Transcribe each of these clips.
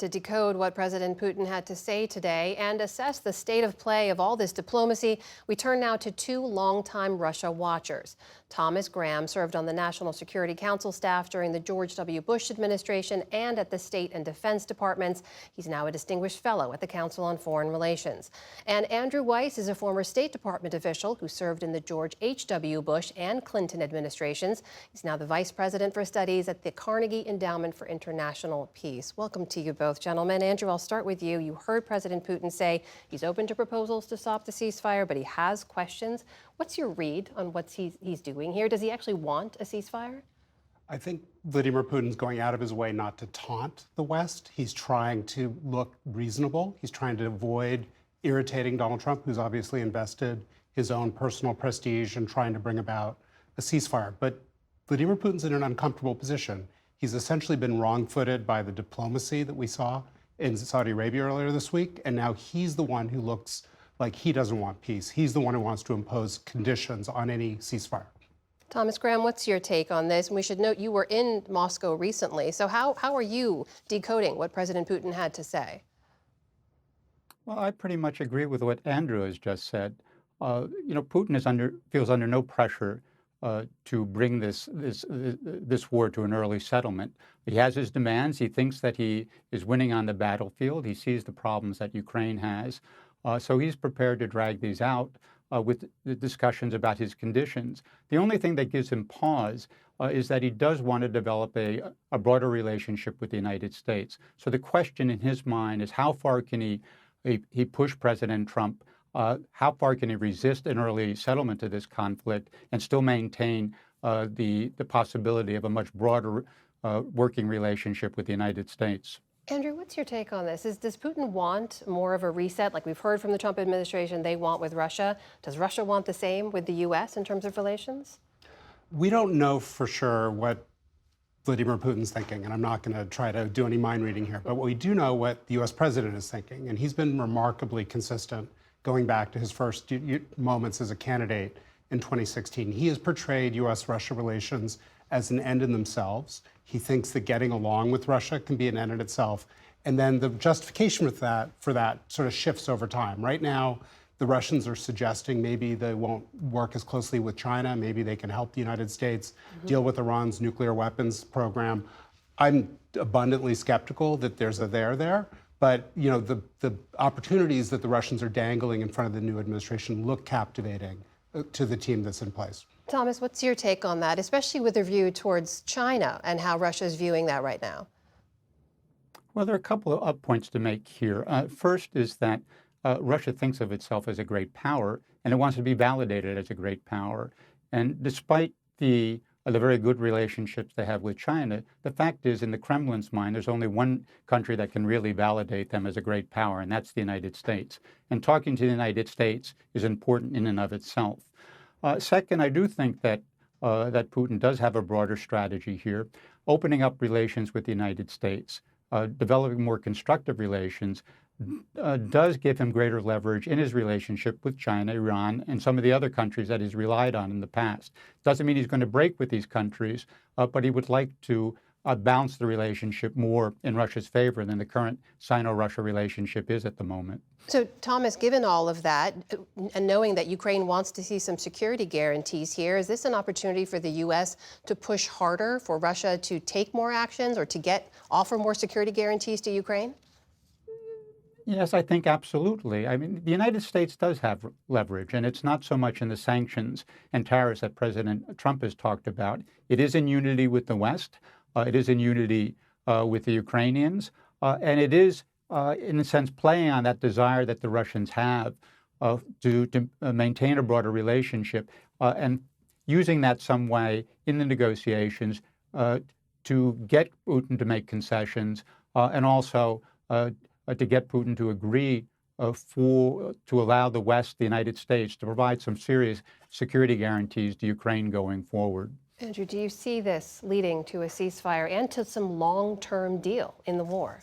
to decode what President Putin had to say today and assess the state of play of all this diplomacy, we turn now to two longtime Russia watchers. Thomas Graham served on the National Security Council staff during the George W. Bush administration and at the State and Defense Departments. He's now a distinguished fellow at the Council on Foreign Relations. And Andrew Weiss is a former State Department official who served in the George H.W. Bush and Clinton administrations. He's now the Vice President for Studies at the Carnegie Endowment for International Peace. Welcome to you both, gentlemen. Andrew, I'll start with you. You heard President Putin say he's open to proposals to stop the ceasefire, but he has questions. What's your read on what he's doing here? Does he actually want a ceasefire? I think Vladimir Putin's going out of his way not to taunt the West. He's trying to look reasonable. He's trying to avoid irritating Donald Trump, who's obviously invested his own personal prestige in trying to bring about a ceasefire. But Vladimir Putin's in an uncomfortable position. He's essentially been wrong-footed by the diplomacy that we saw in Saudi Arabia earlier this week, and now he's the one who looks like he doesn't want peace. He's the one who wants to impose conditions on any ceasefire. Thomas Graham, what's your take on this? And we should note you were in Moscow recently, so how are you decoding what President Putin had to say? Well, I pretty much agree with what Andrew has just said. Putin feels under no pressure to bring this war to an early settlement. He has his demands. He thinks that he is winning on the battlefield. He sees the problems that Ukraine has. So he's prepared to drag these out with the discussions about his conditions. The only thing that gives him pause is that he does want to develop a broader relationship with the United States. So the question in his mind is how far can he push President Trump? How far can he resist an early settlement to this conflict and still maintain the possibility of a much broader working relationship with the United States? Andrew, what's your take on this? Does Putin want more of a reset, like we've heard from the Trump administration they want with Russia? Does Russia want the same with the U.S. in terms of relations? We don't know for sure what Vladimir Putin's thinking, and I'm not going to try to do any mind reading here, but we do know what the U.S. president is thinking, and he's been remarkably consistent going back to his first moments as a candidate in 2016. He has portrayed U.S.-Russia relations as an end in themselves. He thinks that getting along with Russia can be an end in itself. And then the justification for that sort of shifts over time. Right now, the Russians are suggesting maybe they won't work as closely with China. Maybe they can help the United States deal with Iran's nuclear weapons program. I'm abundantly skeptical that there's a there. But the opportunities that the Russians are dangling in front of the new administration look captivating to the team that's in place. Thomas, what's your take on that, especially with a view towards China and how Russia is viewing that right now? Well, there are a couple of points to make here. First is that Russia thinks of itself as a great power, and it wants to be validated as a great power. And despite the very good relationships they have with China, the fact is, in the Kremlin's mind, there's only one country that can really validate them as a great power, and that's the United States. And talking to the United States is important in and of itself. Second, I do think that Putin does have a broader strategy here, opening up relations with the United States, developing more constructive relations, does give him greater leverage in his relationship with China, Iran, and some of the other countries that he's relied on in the past. Doesn't mean he's going to break with these countries, but he would like to balance the relationship more in Russia's favor than the current Sino-Russia relationship is at the moment. So, Thomas, given all of that, and knowing that Ukraine wants to see some security guarantees here, is this an opportunity for the U.S. to push harder for Russia to take more actions or to offer more security guarantees to Ukraine? Yes, I think absolutely. I mean, the United States does have leverage, and it's not so much in the sanctions and tariffs that President Trump has talked about. It is in unity with the West. It is in unity with the Ukrainians. And it is, in a sense, playing on that desire that the Russians have to maintain a broader relationship and using that some way in the negotiations to get Putin to make concessions and also to get Putin to agree to allow the West, the United States, to provide some serious security guarantees to Ukraine going forward. Andrew, do you see this leading to a ceasefire and to some long-term deal in the war?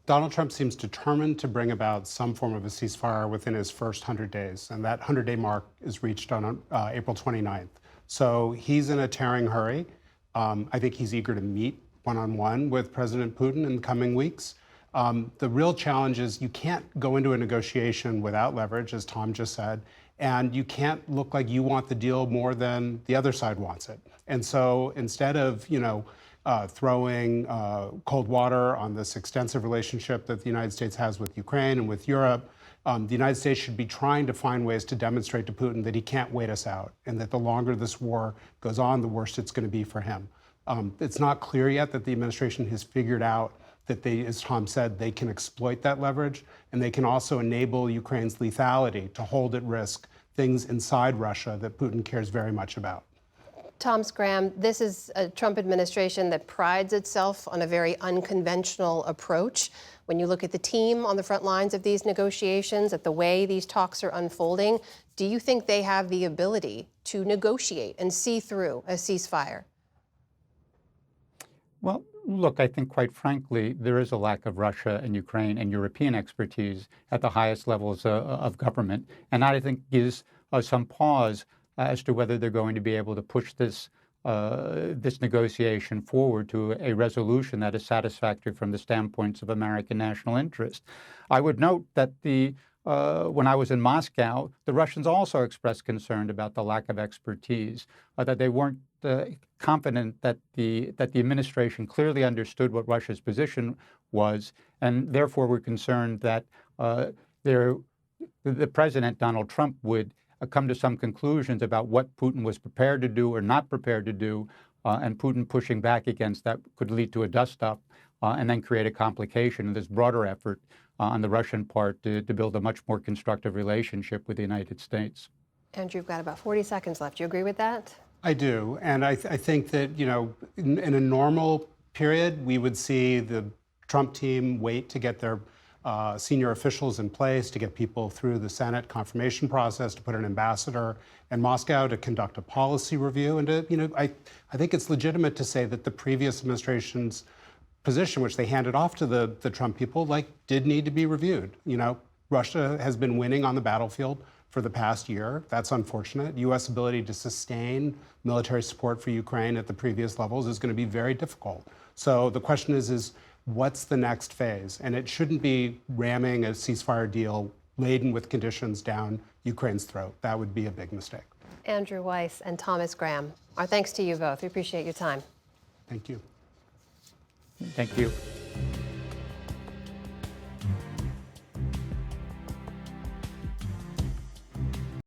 Donald Trump seems determined to bring about some form of a ceasefire within his first 100 days, and that 100-day mark is reached on April 29th. So he's in a tearing hurry. I think he's eager to meet one-on-one with President Putin in the coming weeks. The real challenge is you can't go into a negotiation without leverage, as Tom just said, and you can't look like you want the deal more than the other side wants it. And so instead of, throwing cold water on this extensive relationship that the United States has with Ukraine and with Europe, the United States should be trying to find ways to demonstrate to Putin that he can't wait us out, and that the longer this war goes on, the worse it's going to be for him. It's not clear yet that the administration has figured out that they, as Tom said, they can exploit that leverage, and they can also enable Ukraine's lethality to hold at risk things inside Russia that Putin cares very much about. Thomas Graham, this is a Trump administration that prides itself on a very unconventional approach. When you look at the team on the front lines of these negotiations, at the way these talks are unfolding, do you think they have the ability to negotiate and see through a ceasefire? Well, look, I think quite frankly, there is a lack of Russia and Ukraine and European expertise at the highest levels of government. And I think gives some pause as to whether they're going to be able to push this negotiation forward to a resolution that is satisfactory from the standpoints of American national interest. I would note that when I was in Moscow, the Russians also expressed concern about the lack of expertise, that they weren't confident that the administration clearly understood what Russia's position was, and therefore were concerned that the President, Donald Trump, would come to some conclusions about what Putin was prepared to do or not prepared to do, and Putin pushing back against that could lead to a dust-up and then create a complication in this broader effort on the Russian part to build a much more constructive relationship with the United States. Andrew, you've got about 40 seconds left. Do you agree with that? I do. And I think that, in a normal period, we would see the Trump team wait to get their senior officials in place, to get people through the Senate confirmation process, to put an ambassador in Moscow, to conduct a policy review. And I think it's legitimate to say that the previous administration's position, which they handed off to the Trump people, did need to be reviewed. Russia has been winning on the battlefield for the past year. That's unfortunate. U.S. ability to sustain military support for Ukraine at the previous levels is going to be very difficult. So the question is what's the next phase? And it shouldn't be ramming a ceasefire deal laden with conditions down Ukraine's throat. That would be a big mistake. Andrew Weiss and Thomas Graham, our thanks to you both. We appreciate your time. Thank you. Thank you.